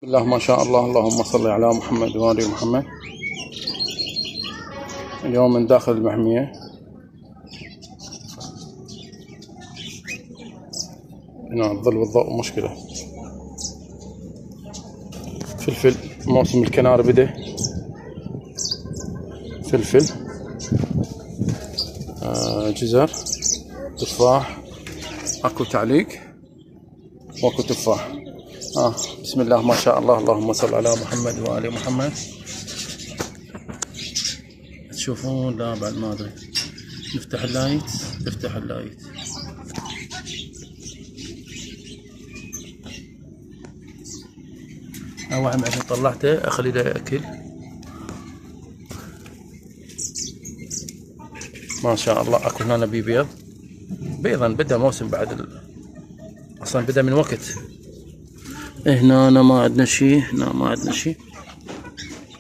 بسم الله ما شاء الله. اللهم صل على محمد وآل محمد. اليوم من داخل المحمية. هنا الظل والضوء مشكلة. فلفل، موسم الكنار بدأ. فلفل، جزر، تفاح. اكو تعليق واكو تفاح. بسم الله ما شاء الله. اللهم صل على محمد وآل محمد. تشوفون؟ لا بعد ما ادري. نفتح اللايت. افتح اللايت. واحد عشان طلعته اخليه ياكل. ما شاء الله. اكو هنا بيض. بيضا بدا موسم بعد اصلا بدا من وقت. هنا ما عندنا شيء. هنا ما عندنا شيء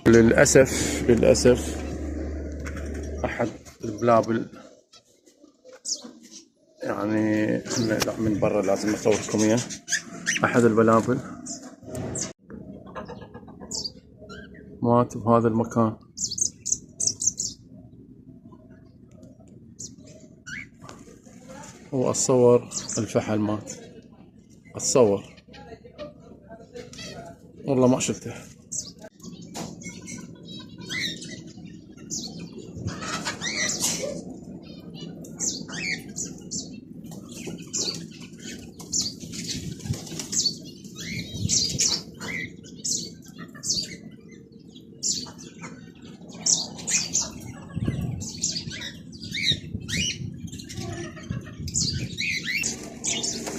للاسف. احد البلابل يعني لا، من برا لازم اصور لكم اياه. احد البلابل مات بهذا المكان. هو اتصور الفحل مات. اتصور والله ما شفته.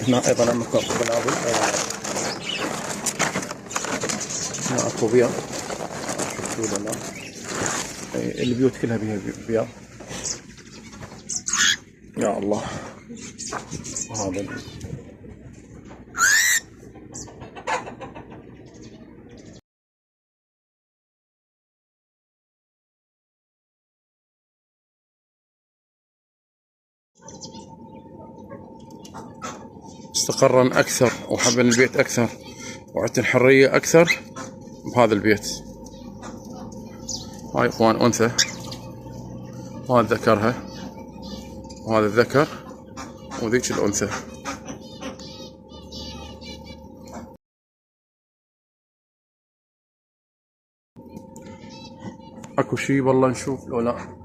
هنا ايضا اكو بلابل. هنا اكو بيض. شفتوا ولا لا؟ البيوت كلها بيها بيض. يا الله. هذا استقرا اكثر وحبا البيت اكثر وعدت الحرية اكثر بهذا البيت. هاي اخوان انثى، وهذا ذكرها، وهذا الذكر، وذيك الانثى. اكو شي والله نشوف لو لا.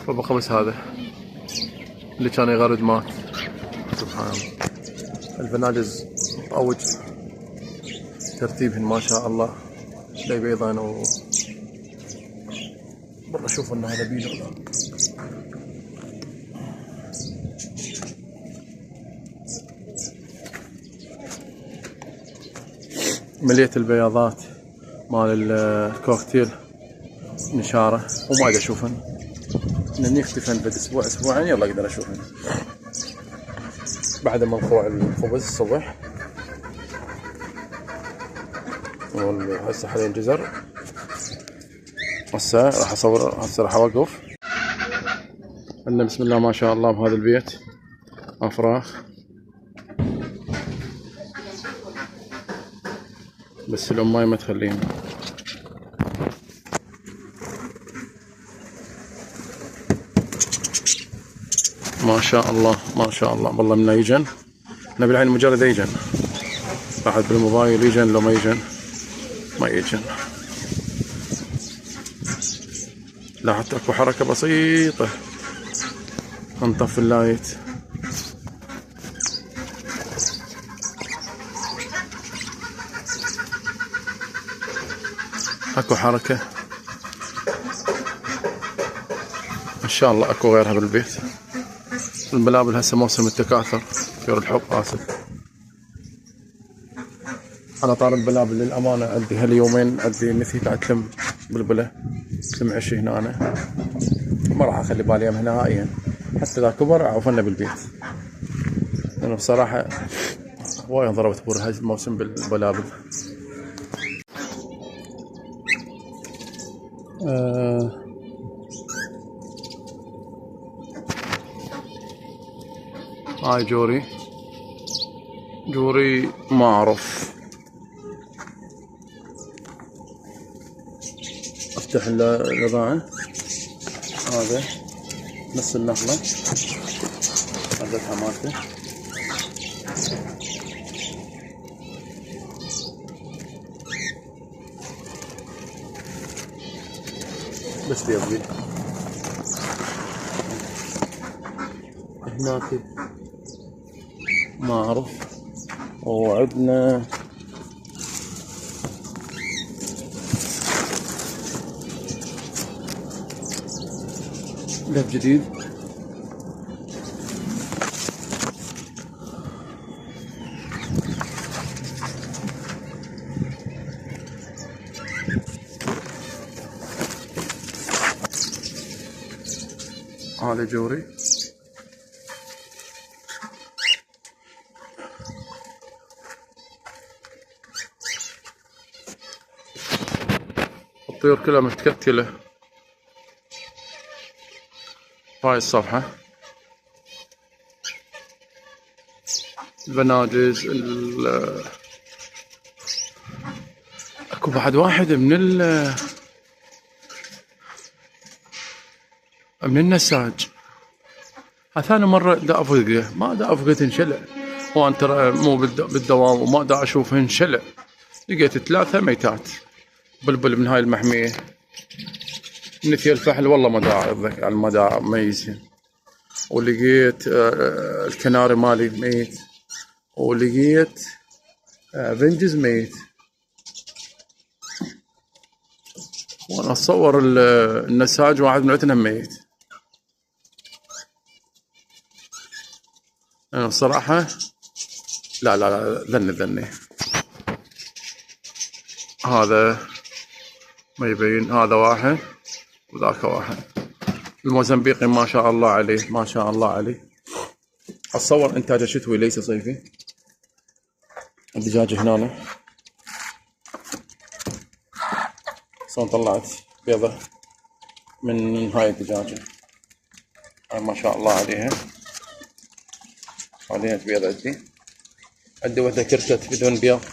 فبقى بس هذا اللي كان يغرد مات. سبحان الله. الفناجز مطوج ترتيبهن ما شاء الله. لي بيضان والله شوف ان هذا بيض ولا. مليت البياضات مال الكوكتيل نشاره وما ادري اشوفهن. انني يختفن بعد اسبوع اسبوعين يلا اقدر اشوفهن بعد ما نقوع الخبز الصبح. هسه حاليا جزر. هسه راح اصور. هسه راح اوقف. عندنا بسم الله ما شاء الله بهذا البيت افراخ. بس الأماي ما تخلينا. ما شاء الله ما شاء الله. والله من يجن. نبي الحين مجرد يجن. راحت بالموبايل يجن لو ما يجن ما يجن. لا حتى اكو حركة بسيطة. نطفي اللايت. اكو حركة ان شاء الله. اكو غيرها بالبيت. البلابل هسه موسم التكاثر. طيور الحب اسف. انا طار البلابل للامانة عندي هاليومين عندي نسيت اتلم بلبلة. تلم عشي هنا أنا. ما راح اخلي بالي نهائيا حتى اذا كبر اعوفنا بالبيت. انا بصراحة وايد ضربت بور هاي الموسم بالبلابل. هاي جوري ما اعرف. افتح الرضاعة. هذا نص النخلة، هذا حماته. بس يبي هناك ما اعرف. وعندنا لف جديد. هذا جوري. الطيور كلها متكتلة. هاي الصفحة، البناجز. اكو بعد واحد من النساج. ثاني مرة دا افقده، ما دا افقد انشلع. وان ترى مو بالدوام وما دا اشوف انشلع. لقيت 3 ميتات بلبل من هاي المحمية. نثي الفحل والله ما دا اتذكر، يعني ما دا ميزين. ولقيت الكناري مالي ميت، ولقيت فنجز ميت. وانا اتصور النساج واحد من عندنا ميت. انا الصراحة لا ذني هذا ما يبين. هذا واحد وذاك واحد. الموزمبيقي ما شاء الله عليه، ما شاء الله عليه. اتصور انتاجه شتوي ليس صيفي. الدجاجة هنا صون طلعت بيضة من هاي الدجاجة. ما شاء الله عليها. هذه بيض عندي وحدة كركت بدون بيض.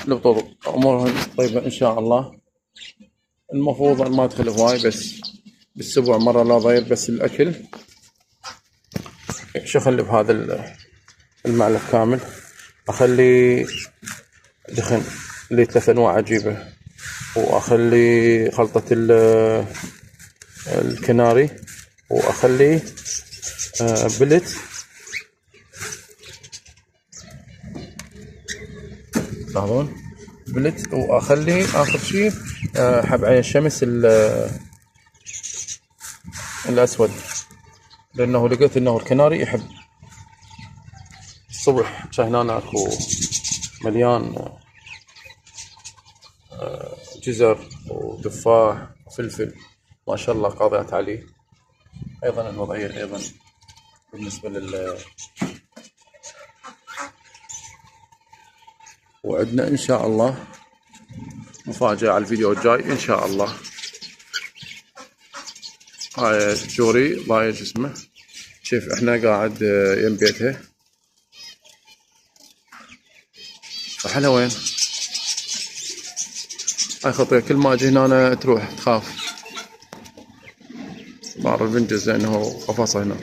لو امورهم طيبة ان شاء الله. المفروض ما ادخل هواي، بس بالاسبوع مرة لا ضير. بس الاكل شو اخلي بهذا المعلف كامل. اخلي دخن اللي 3 انواع اجيبه، واخلي خلطة الكناري، واخلي بلت. لاحظون بلت. واخلي اخر شيء حب عين الشمس الاسود، لانه لقيت انه الكناري يحب. الصبح كان هنا اكو مليان جزر وتفاح وفلفل ما شاء الله قاضيات عليه. ايضا الوضعية ايضا بالنسبة وعندنا ان شاء الله مفاجأة على الفيديو الجاي ان شاء الله. هاي جوري ضايج اسمه. شوف احنا قاعد يم بيتها. رحلها وين؟ هاي خطية، كل ما اجي هنا تروح تخاف. بعرف البنجز لانه قفصة هنا.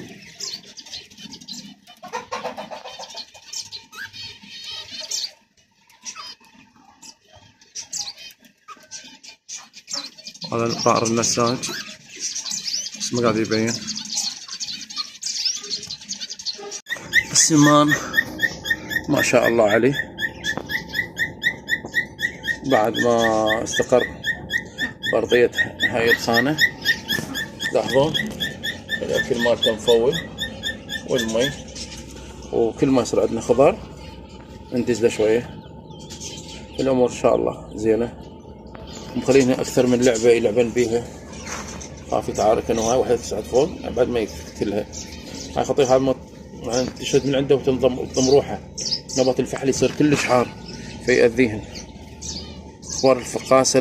هذا القعر النساج اسمه قاعد يبين. السمان ما شاء الله عليه. بعد ما استقر بأرضية هاي الخانة، لاحظون الأكل مالته مفول والمي. وكل ما يصير عندنا خضار ندز له شوية. الأمور إن شاء الله زينة. مخلينها أكثر من لعبة يلعبن بيها. خاف يتعارك أنا وهاي واحدة تصعد فوق بعد ما يقتلها. هاي خطية. هاي تشد من عنده وتنضم روحه. نبات الفحل يصير كلش حار فيأذيهن. اخبار الفقاسة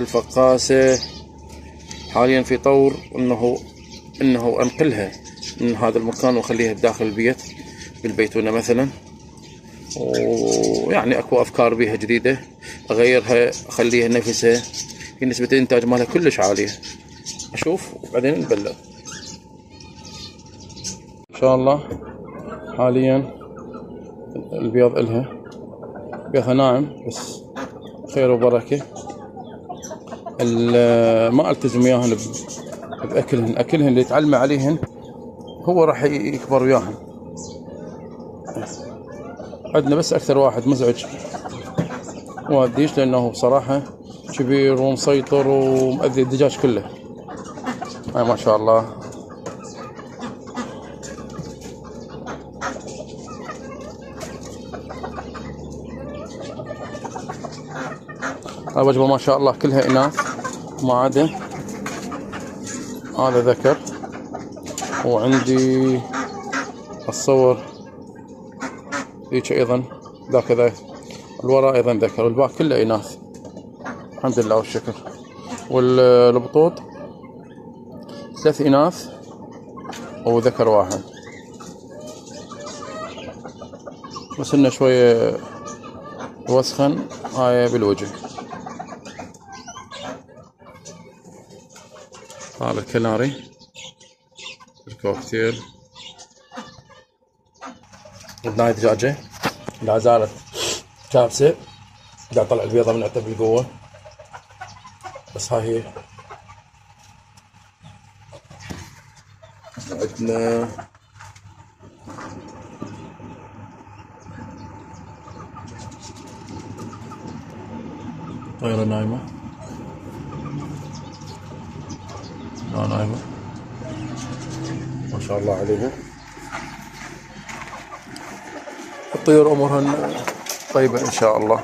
حاليا في طور انه انقلها من هذا المكان واخليها بداخل البيت بالبيتونة مثلا، ويعني اكو افكار بيها جديدة اغيرها اخليها نفسها في نسبة الانتاج مالها كلش عالية. اشوف وبعدين نبلغ ان شاء الله. حاليا البيض الها بيضها ناعم بس خير وبركة. ما التزم وياهن باكلهن، اكلهن اللي يتعلم عليهن هو راح يكبر وياهن. عندنا بس اكثر واحد مزعج واديش لانه بصراحة كبير ومسيطر ومؤذي الدجاج كله. ما شاء الله. الوجبة ما شاء الله كلها إناث ما عدا هذا ذكر، وعندي الصور ذيك أيضا ذاك الوراء أيضا ذكر، والباقي كله إناث الحمد لله والشكر. والبطوط 3 إناث وذكر واحد، بس إنه شوية وسخن هاي بالوجه. هذا الكناري الكوكتيل. عندنا هاي دجاجة لا زالت كابسة قاعد طلع البيضة من عتب القوة، بس هاي هي. عندنا طيرة نايمة، لا نايمة ما شاء الله عليها. الطيور أمورهن طيبة إن شاء الله.